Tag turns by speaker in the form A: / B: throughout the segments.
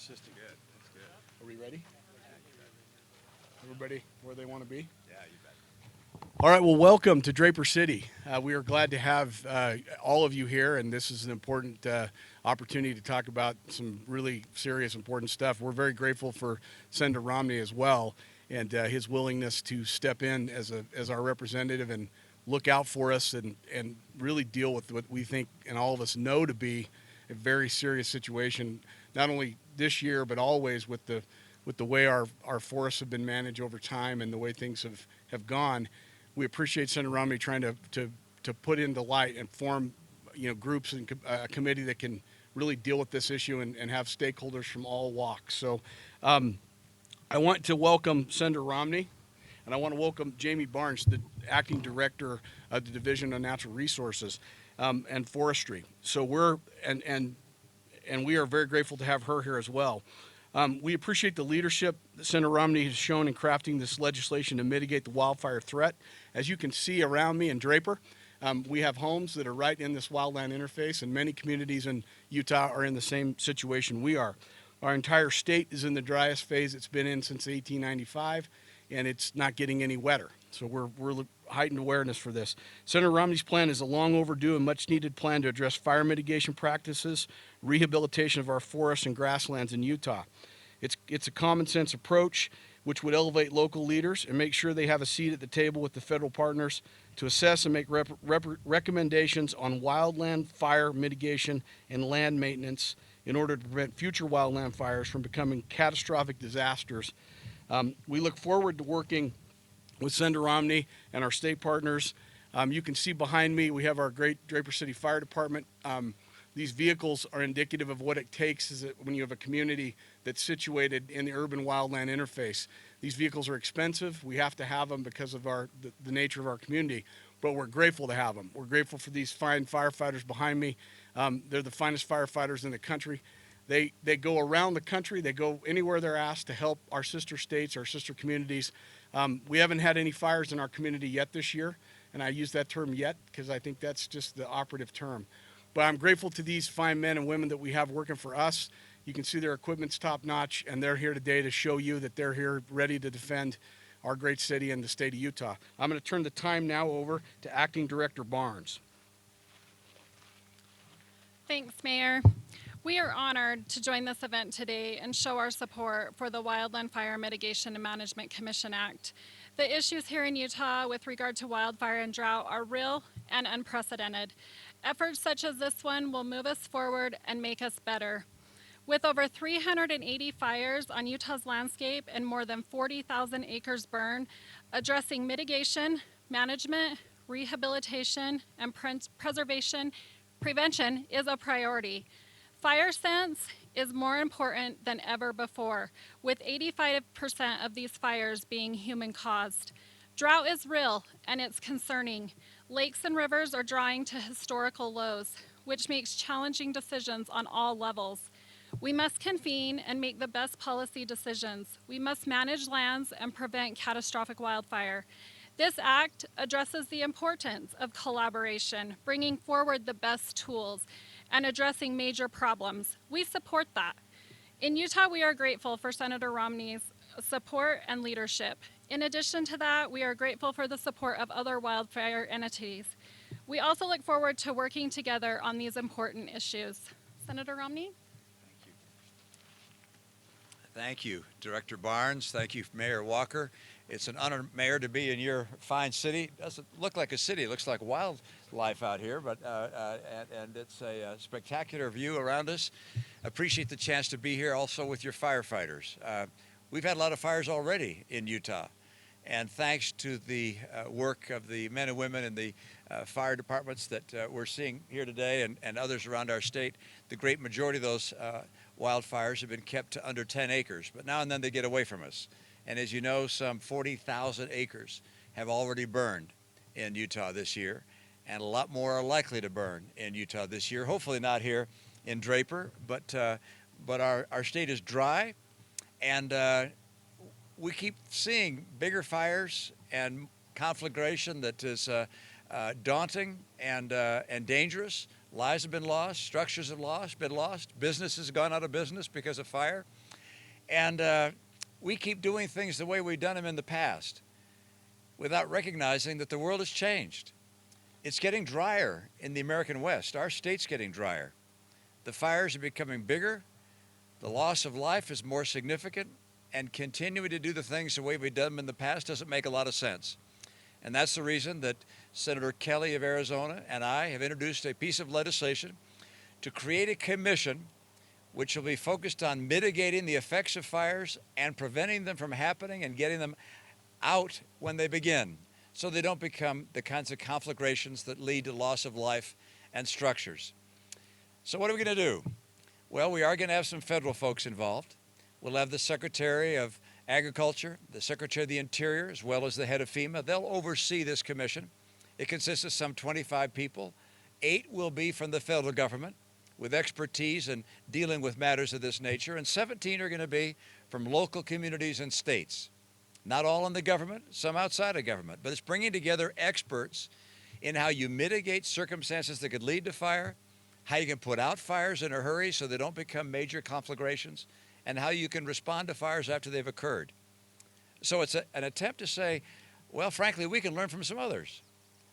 A: assistant. Good. That's good.
B: Are we ready? Everybody where they want to be?
A: Yeah, you bet.
B: All right, well, welcome to Draper City. We are glad to have all of you here, and this is an important opportunity to talk about some really serious, important stuff. We're very grateful for Senator Romney as well, and his willingness to step in as our representative and look out for us and really deal with what we think and all of us know to be a very serious situation, not only this year but always with the way our forests have been managed over time and the way things have gone. We appreciate Senator Romney trying to put into light and form, groups and a committee that can really deal with this issue and have stakeholders from all walks. So I want to welcome Senator Romney, and I want to welcome Jamie Barnes, the acting director of the Division of Natural Resources and Forestry. So we are very grateful to have her here as well. We appreciate the leadership that Senator Romney has shown in crafting this legislation to mitigate the wildfire threat. As you can see around me in Draper, we have homes that are right in this wildland interface, and many communities in Utah are in the same situation we are. Our entire state is in the driest phase it's been in since 1895, and it's not getting any wetter. So we're heightened awareness for this. Senator Romney's plan is a long overdue and much needed plan to address fire mitigation practices, rehabilitation of our forests and grasslands in Utah. It's a common sense approach which would elevate local leaders and make sure they have a seat at the table with the federal partners to assess and make recommendations on wildland fire mitigation and land maintenance in order to prevent future wildland fires from becoming catastrophic disasters. We look forward to working with Senator Romney and our state partners. You can see behind me, we have our great Draper City Fire Department. These vehicles are indicative of what it takes is that when you have a community that's situated in the urban wildland interface. These vehicles are expensive. We have to have them because of the nature of our community, but we're grateful to have them. We're grateful for these fine firefighters behind me. They're the finest firefighters in the country. They go around the country. They go anywhere they're asked to help our sister states, our sister communities. We haven't had any fires in our community yet this year, and I use that term yet because I think that's just the operative term. But I'm grateful to these fine men and women that we have working for us. You can see their equipment's top notch, and they're here today to show you that they're here ready to defend our great city and the state of Utah. I'm going to turn the time now over to Acting Director Barnes.
C: Thanks, Mayor. We are honored to join this event today and show our support for the Wildland Fire Mitigation and Management Commission Act. The issues here in Utah with regard to wildfire and drought are real and unprecedented. Efforts such as this one will move us forward and make us better. With over 380 fires on Utah's landscape and more than 40,000 acres burned, addressing mitigation, management, rehabilitation, and prevention is a priority. Fire sense is more important than ever before, with 85% of these fires being human-caused. Drought is real, and it's concerning. Lakes and rivers are drawing to historical lows, which makes challenging decisions on all levels. We must convene and make the best policy decisions. We must manage lands and prevent catastrophic wildfire. This act addresses the importance of collaboration, bringing forward the best tools, and addressing major problems. We support that. In Utah, we are grateful for Senator Romney's support and leadership. In addition to that, we are grateful for the support of other wildfire entities. We also look forward to working together on these important issues. Senator Romney?
A: Thank you, Director Barnes. Thank you, Mayor Walker. It's an honor, Mayor, to be in your fine city. It doesn't look like a city. It looks like wildlife out here, but and it's a spectacular view around us. Appreciate the chance to be here also with your firefighters. We've had a lot of fires already in Utah, and thanks to the work of the men and women in the fire departments that we're seeing here today and others around our state, the great majority of those wildfires have been kept to under 10 acres, but now and then they get away from us. And as you know, some 40,000 acres have already burned in Utah this year, and a lot more are likely to burn in Utah this year. Hopefully not here in Draper, but our state is dry, and we keep seeing bigger fires and conflagration that is daunting and dangerous. Lives have been lost, structures have been lost, businesses have gone out of business because of fire. And we keep doing things the way we've done them in the past without recognizing that the world has changed. It's getting drier in the American West. Our state's getting drier. The fires are becoming bigger. The loss of life is more significant. And continuing to do the things the way we've done them in the past doesn't make a lot of sense. And that's the reason that Senator Kelly of Arizona and I have introduced a piece of legislation to create a commission which will be focused on mitigating the effects of fires and preventing them from happening and getting them out when they begin, so they don't become the kinds of conflagrations that lead to loss of life and structures. So what are we going to do? Well, we are going to have some federal folks involved. We'll have the Secretary of Agriculture, the Secretary of the Interior, as well as the head of FEMA. They'll oversee this commission. It consists of some 25 people. 8 will be from the federal government with expertise in dealing with matters of this nature, and 17 are going to be from local communities and states. Not all in the government, some outside of government, but it's bringing together experts in how you mitigate circumstances that could lead to fire, how you can put out fires in a hurry so they don't become major conflagrations, and how you can respond to fires after they've occurred. So it's an attempt to say, well, frankly, we can learn from some others.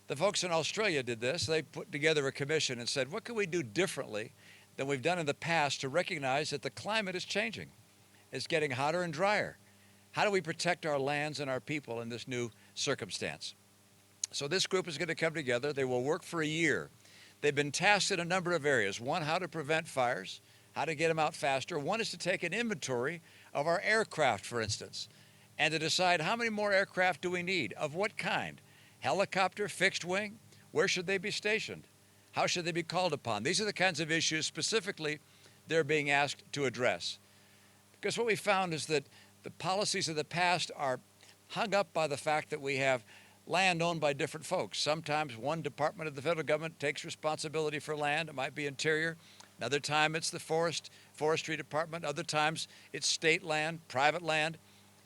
A: The folks in Australia did this. They put together a commission and said, what can we do differently than we've done in the past to recognize that the climate is changing? It's getting hotter and drier. How do we protect our lands and our people in this new circumstance? So this group is going to come together. They will work for a year. They've been tasked in a number of areas. One, how to prevent fires, how to get them out faster. One is to take an inventory of our aircraft, for instance, and to decide how many more aircraft do we need, of what kind. Helicopter, fixed wing, where should they be stationed? How should they be called upon? These are the kinds of issues specifically they're being asked to address. Because what we found is that the policies of the past are hung up by the fact that we have land owned by different folks. Sometimes one department of the federal government takes responsibility for land. It might be Interior. Another time it's the Forestry Department. Other times it's state land, private land.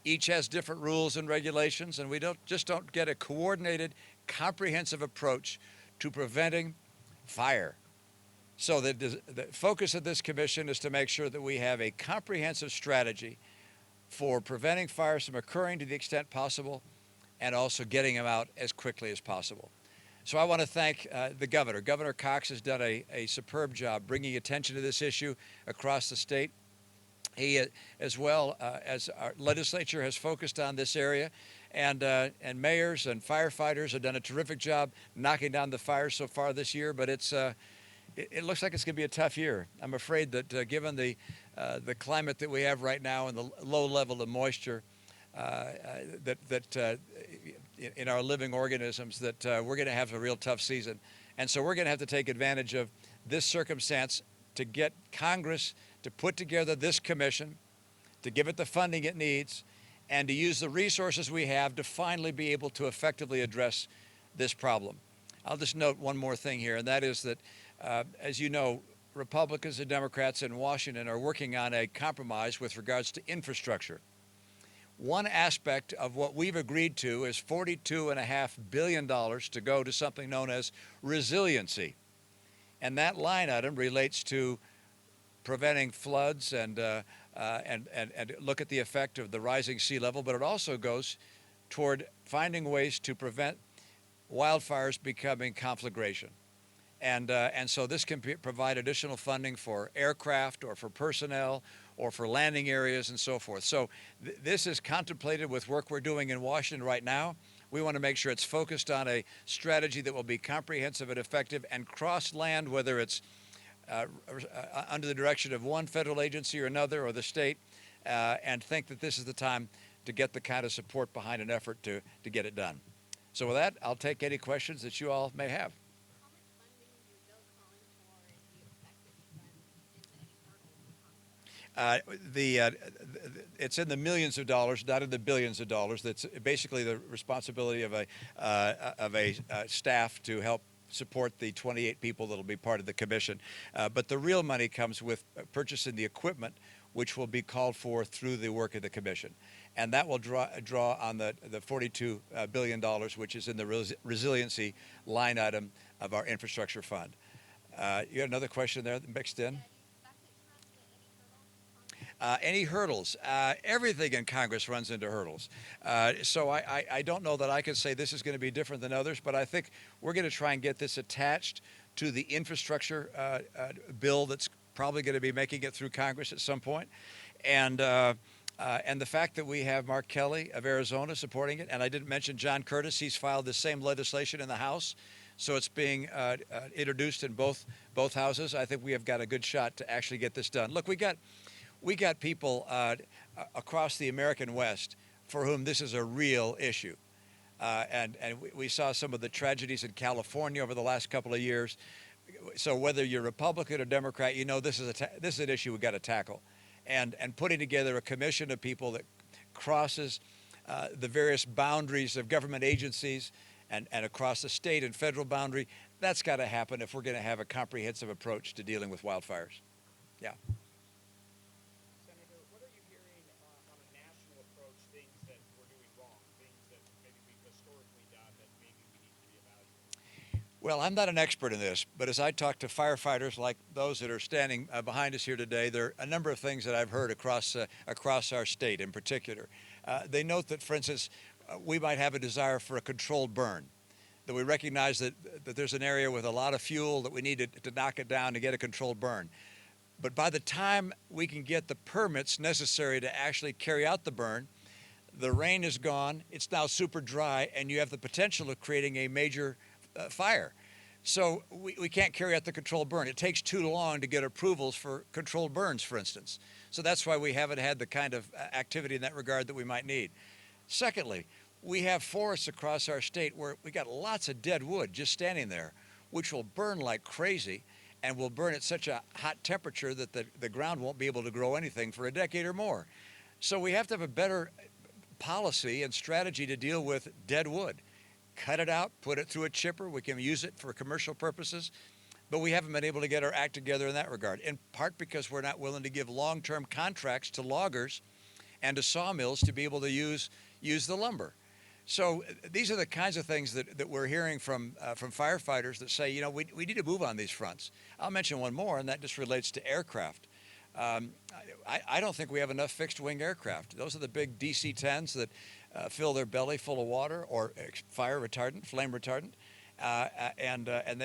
A: Each has different rules and regulations, and we don't get a coordinated, comprehensive approach to preventing fire. So the focus of this commission is to make sure that we have a comprehensive strategy for preventing fires from occurring to the extent possible and also getting them out as quickly as possible. So I want to thank the governor. Governor Cox has done a superb job bringing attention to this issue across the state. He, as well as our legislature, has focused on this area, and mayors and firefighters have done a terrific job knocking down the fires so far this year. But it looks like it's going to be a tough year. I'm afraid that given the climate that we have right now and the low level of moisture in our living organisms, that we're going to have a real tough season. And so we're going to have to take advantage of this circumstance to get Congress to put together this commission, to give it the funding it needs, and to use the resources we have to finally be able to effectively address this problem. I'll just note one more thing here, and that is that, as you know, Republicans and Democrats in Washington are working on a compromise with regards to infrastructure. One aspect of what we've agreed to is $42.5 billion to go to something known as resiliency. And that line item relates to preventing floods and look at the effect of the rising sea level, but it also goes toward finding ways to prevent wildfires becoming conflagration. And so this can provide additional funding for aircraft or for personnel or for landing areas and so forth. So this is contemplated with work we're doing in Washington right now. We want to make sure it's focused on a strategy that will be comprehensive and effective and cross land, whether it's under the direction of one federal agency or another or the state, and think that this is the time to get the kind of support behind an effort to get it done. So with that, I'll take any questions that you all may have. It's in the millions of dollars, not in the billions of dollars. That's basically the responsibility of a staff to help support the 28 people that will be part of the commission. But the real money comes with purchasing the equipment, which will be called for through the work of the commission. And that will draw on the $42 billion, which is in the resiliency line item of our infrastructure fund. You got another question there mixed in? Any hurdles? Everything in Congress runs into hurdles. So I don't know that I can say this is going to be different than others, but I think we're going to try and get this attached to the infrastructure bill that's probably going to be making it through Congress at some point. And the fact that we have Mark Kelly of Arizona supporting it, and I didn't mention John Curtis, he's filed the same legislation in the House, so it's being introduced in both houses. I think we have got a good shot to actually get this done. Look, we got people across the American West for whom this is a real issue. And we saw some of the tragedies in California over the last couple of years. So whether you're Republican or Democrat, you know this is an issue we've got to tackle. And putting together a commission of people that crosses the various boundaries of government agencies and across the state and federal boundary, that's got to happen if we're going to have a comprehensive approach to dealing with wildfires. Yeah.
B: Senator, what are you hearing on a national approach, things that we're doing wrong, things that maybe we've historically done that maybe we need to reevaluate?
A: Well, I'm not an expert in this, but as I talk to firefighters like those that are standing behind us here today, there are a number of things that I've heard across our state in particular. They note that, for instance, we might have a desire for a controlled burn, that we recognize that there's an area with a lot of fuel that we need to knock it down to get a controlled burn. But by the time we can get the permits necessary to actually carry out the burn, the rain is gone, it's now super dry, and you have the potential of creating a major fire. So we can't carry out the controlled burn. It takes too long to get approvals for controlled burns, for instance. So that's why we haven't had the kind of activity in that regard that we might need. Secondly, we have forests across our state where we got lots of dead wood just standing there, which will burn like crazy and will burn at such a hot temperature that the ground won't be able to grow anything for a decade or more. So we have to have a better policy and strategy to deal with dead wood. Cut it out, put it through a chipper. We can use it for commercial purposes, but we haven't been able to get our act together in that regard, in part because we're not willing to give long-term contracts to loggers and to sawmills to be able to use the lumber. So these are the kinds of things that we're hearing from firefighters that say, you know, we need to move on these fronts. I'll mention one more, and that just relates to aircraft. I don't think we have enough fixed-wing aircraft. Those are the big DC-10s that fill their belly full of water or fire retardant, flame retardant, and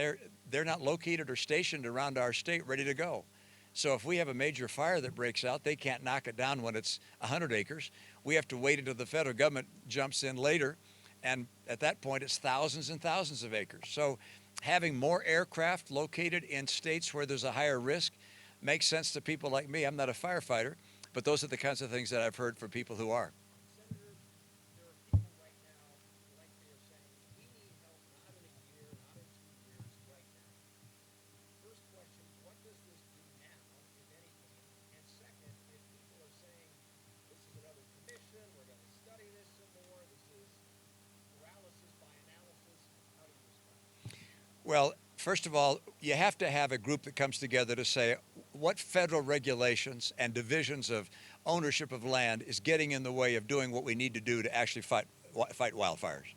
A: they're not located or stationed around our state ready to go. So if we have a major fire that breaks out, they can't knock it down when it's 100 acres. We have to wait until the federal government jumps in later, and at that point it's thousands and thousands of acres. So having more aircraft located in states where there's a higher risk makes sense to people like me. I'm not a firefighter, but those are the kinds of things that I've heard from people who are.
D: Senator, there are people right now, like they are saying, we need help not in a year, not in 2 years, right now. First question, what does this do now, if anything? And second, if people are saying, this is another commission, we're going to study this some more, this is paralysis by analysis, how do you respond?
A: Well, first of all, you have to have a group that comes together to say what federal regulations and divisions of ownership of land is getting in the way of doing what we need to do to actually fight wildfires.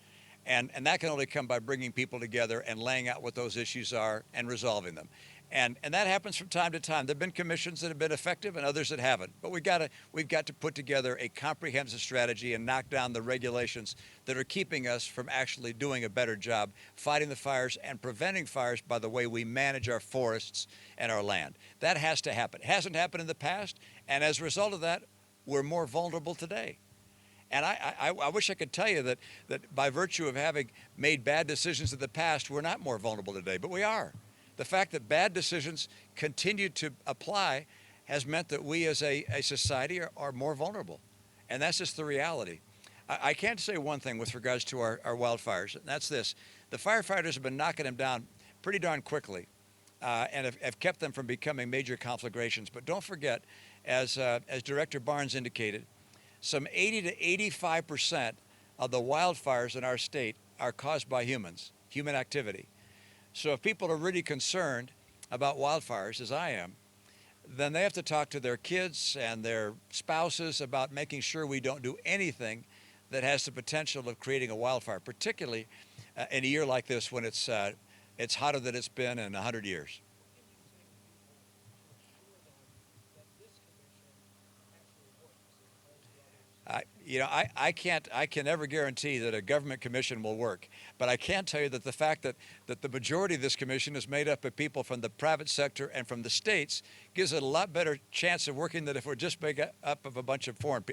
A: And that can only come by bringing people together and laying out what those issues are and resolving them. And that happens from time to time. There have been commissions that have been effective and others that haven't. But we've got to put together a comprehensive strategy and knock down the regulations that are keeping us from actually doing a better job fighting the fires and preventing fires by the way we manage our forests and our land. That has to happen. It hasn't happened in the past, and as a result of that, we're more vulnerable today. And I wish I could tell you that by virtue of having made bad decisions in the past, we're not more vulnerable today, but we are. The fact that bad decisions continue to apply has meant that we as a society are more vulnerable. And that's just the reality. I can't say one thing with regards to our wildfires, and that's this. The firefighters have been knocking them down pretty darn quickly and have kept them from becoming major conflagrations. But don't forget, as Director Barnes indicated, some 80 to 85% of the wildfires in our state are caused by humans, human activity. So if people are really concerned about wildfires, as I am, then they have to talk to their kids and their spouses about making sure we don't do anything that has the potential of creating a wildfire, particularly in a year like this when it's hotter than it's been in 100 years. You know, I can never guarantee that a government commission will work, but I can tell you that the fact that the majority of this commission is made up of people from the private sector and from the states gives it a lot better chance of working than if we're just made up of a bunch of federal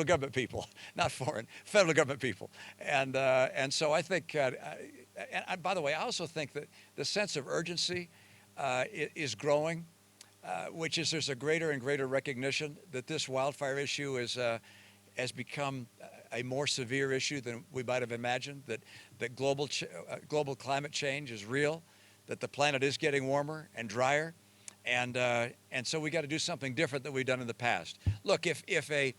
A: government people, not foreign, federal government people. And so I think, and by the way, I also think that the sense of urgency is growing. Which is there's a greater and greater recognition that this wildfire issue has become a more severe issue than we might have imagined, that global climate change is real, that the planet is getting warmer and drier, and so we got to do something different than we've done in the past. Look, if a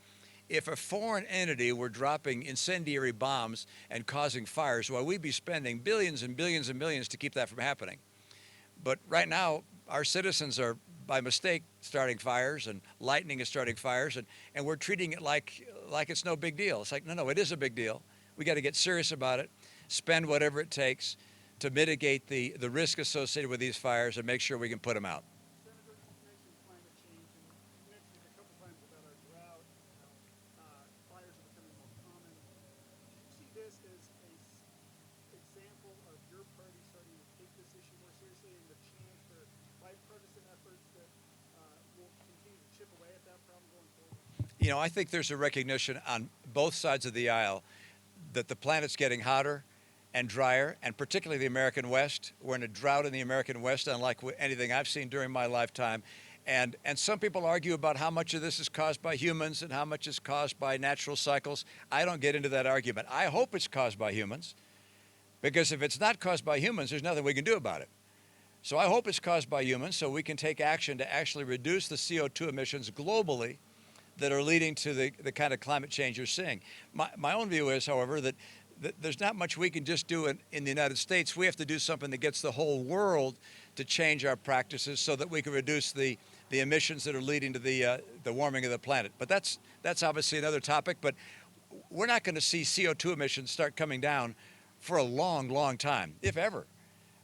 A: foreign entity were dropping incendiary bombs and causing fires, well, we'd be spending billions and billions and millions to keep that from happening. But right now, our citizens are, by mistake, starting fires, and lightning is starting fires, and we're treating it like it's no big deal. It's like, no, it is a big deal. We got to get serious about it, spend whatever it takes to mitigate the risk associated with these fires and make sure we can put them out.
E: Senator, you mentioned climate change, and you mentioned a couple times about our drought, fires are becoming more common. Do you see this as a example of your party starting to take this issue more seriously, and the chance for bipartisan efforts that will continue to chip away at that problem going forward?
A: You know, I think there's a recognition on both sides of the aisle that the planet's getting hotter and drier, and particularly the American West. We're in a drought in the American West, unlike anything I've seen during my lifetime. And some people argue about how much of this is caused by humans and how much is caused by natural cycles. I don't get into that argument. I hope it's caused by humans, because if it's not caused by humans, there's nothing we can do about it. So I hope it's caused by humans so we can take action to actually reduce the CO2 emissions globally that are leading to the kind of climate change you're seeing. My own view is, however, that there's not much we can just do in the United States. We have to do something that gets the whole world to change our practices so that we can reduce the emissions that are leading to the warming of the planet. But that's obviously another topic, but we're not going to see CO2 emissions start coming down for a long, long time, if ever.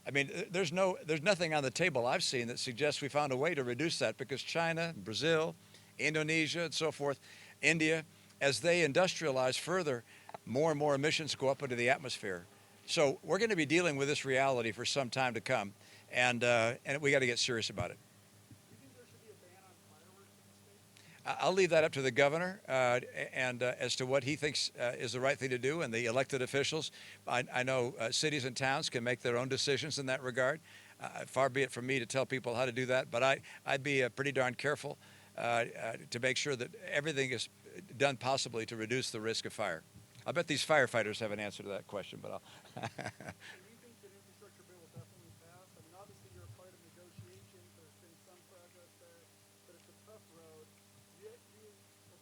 A: I mean, there's nothing on the table I've seen that suggests we found a way to reduce that, because China, Brazil, Indonesia, and so forth, India, as they industrialize further, more and more emissions go up into the atmosphere. So we're going to be dealing with this reality for some time to come, and we got to get serious about it.
E: Do you think there should be a ban on fireworks in the state?
A: I'll leave that up to the governor and as to what he thinks is the right thing to do, and the elected officials. I know cities and towns can make their own decisions in that regard. Far be it from me to tell people how to do that, but I'd be pretty darn careful to make sure that everything is done possibly to reduce the risk of fire. I bet these firefighters have an answer to that question, but I'll.
E: Do you think that infrastructure bill will definitely pass? I mean, obviously you're a part of negotiations. There's been some progress there, but it's a tough road. You are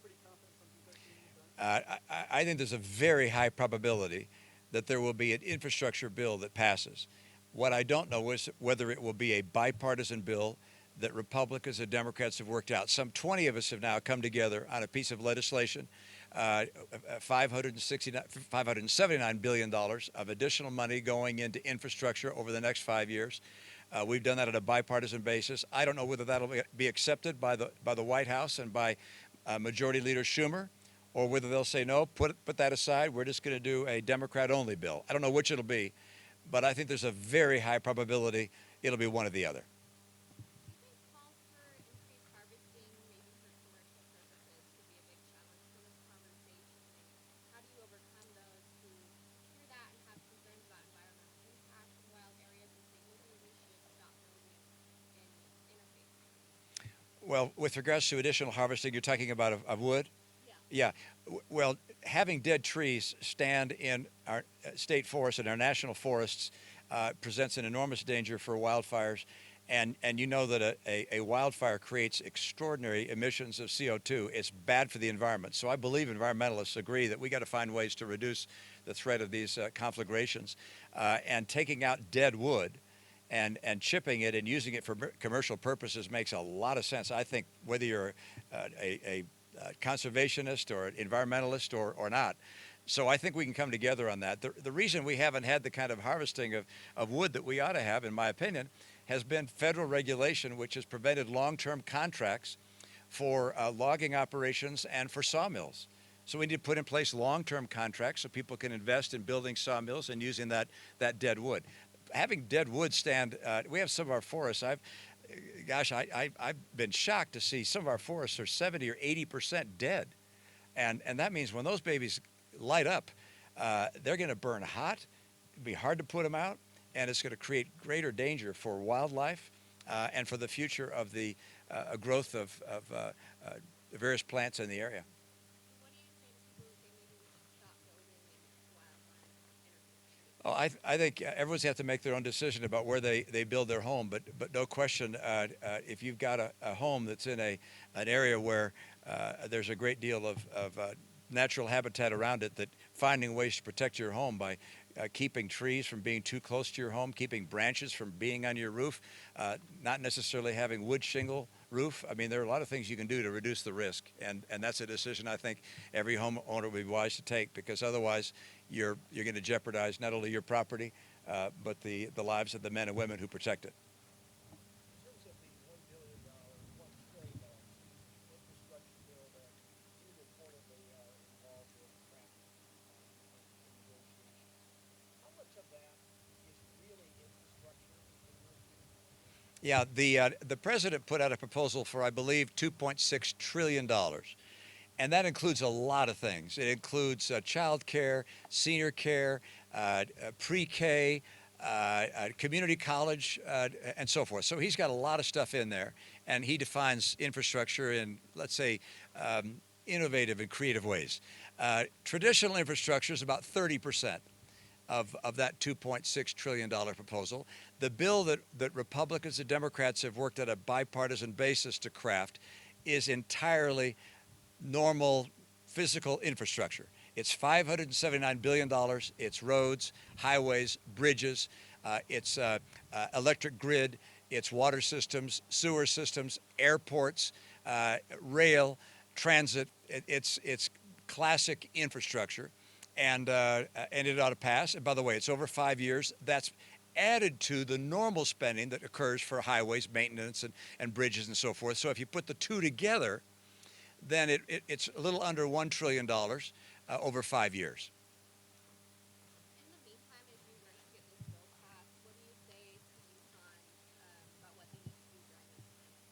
E: pretty confident something's actually going to be done?
A: I think there's a very high probability that there will be an infrastructure bill that passes. What I don't know is whether it will be a bipartisan bill that Republicans and Democrats have worked out. Some 20 of us have now come together on a piece of legislation, $579 billion of additional money going into infrastructure over the next 5 years. We've done that on a bipartisan basis. I don't know whether that'll be accepted by the White House and by Majority Leader Schumer, or whether they'll say, no, put that aside, we're just going to do a Democrat-only bill. I don't know which it'll be, but I think there's a very high probability it'll be one or the other.
F: Calls for increased harvesting, maybe for commercial purposes, could be a big challenge for this conversation. And how do you overcome those who hear that and have concerns about environmental impact in wild areas and say, maybe we should stop building in interface?
A: Well, with regards to additional harvesting, you're talking about of wood?
F: Yeah.
A: Yeah. Well, having dead trees stand in our state forests and our national forests presents an enormous danger for wildfires. And you know that a wildfire creates extraordinary emissions of CO2. It's bad for the environment. So I believe environmentalists agree that we got to find ways to reduce the threat of these conflagrations. And taking out dead wood and chipping it and using it for commercial purposes makes a lot of sense. I think whether you're a conservationist or an environmentalist or not. So I think we can come together on that. The reason we haven't had the kind of harvesting of wood that we ought to have, in my opinion, has been federal regulation, which has prevented long-term contracts for logging operations and for sawmills. So we need to put in place long-term contracts so people can invest in building sawmills and using that dead wood. Having dead wood stand, we have some of our forests. I've been shocked to see some of our forests are 70 or 80% dead, and that means when those babies light up, they're going to burn hot. It'll be hard to put them out, and it's going to create greater danger for wildlife and for the future of the growth of the various plants in the area.
F: What do you say to people who say maybe we should stop building in wildland
A: Oh, I think everyone's have to make their own decision about where they build their home, but no question, if you've got a home that's in an area where there's a great deal of natural habitat around it, that finding ways to protect your home by keeping trees from being too close to your home, keeping branches from being on your roof, not necessarily having wood shingle roof. I mean, there are a lot of things you can do to reduce the risk, and that's a decision I think every homeowner would be wise to take, because otherwise you're going to jeopardize not only your property, but the lives of the men and women who protect it.
D: In terms of the $1 billion, $1 trillion infrastructure bill that you reportedly are involved with crafting negotiations, how much of that is really infrastructure in your view?
A: Yeah, the president put out a proposal for, I believe, $2.6 trillion. And that includes a lot of things. It includes child care, senior care, pre-K, community college, and so forth. So he's got a lot of stuff in there. And he defines infrastructure in, let's say, innovative and creative ways. Traditional infrastructure is about 30% of that $2.6 trillion proposal. The bill that Republicans and Democrats have worked at a bipartisan basis to craft is entirely normal physical infrastructure. It's $579 billion. It's roads, highways, bridges, it's electric grid, it's water systems, sewer systems, airports, rail, transit. It's classic infrastructure, and it ought to pass. And by the way, it's over 5 years. That's added to the normal spending that occurs for highways, maintenance, and bridges and so forth. So if you put the two together, then it's a little under $1 trillion over 5 years.
F: In the meantime, as you rush to get this bill passed, what do you say to Utahns about what they need to do during this time of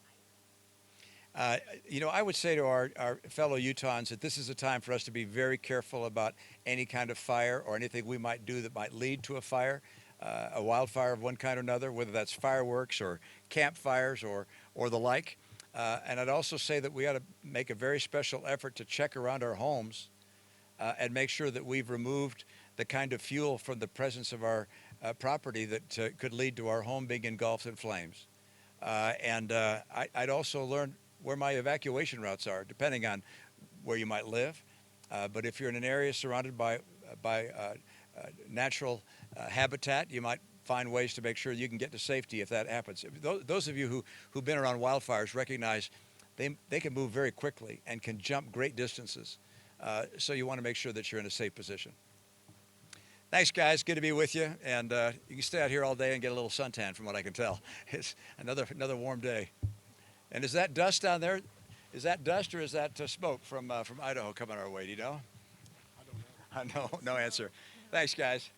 F: fire?
A: I would say to our fellow Utahns that this is a time for us to be very careful about any kind of fire or anything we might do that might lead to a fire, a wildfire of one kind or another, whether that's fireworks or campfires or the like. And I'd also say that we ought to make a very special effort to check around our homes and make sure that we've removed the kind of fuel from the presence of our property that could lead to our home being engulfed in flames. I'd also learn where my evacuation routes are, depending on where you might live. But if you're in an area surrounded by natural habitat, you might find ways to make sure you can get to safety if that happens. Those of you who've been around wildfires recognize they can move very quickly and can jump great distances. So you want to make sure that you're in a safe position. Thanks, guys. Good to be with you. And you can stay out here all day and get a little suntan, from what I can tell. It's another warm day. And is that dust down there? Is that dust or is that smoke from Idaho coming our way? Do you know? I don't know. No answer. Thanks, guys.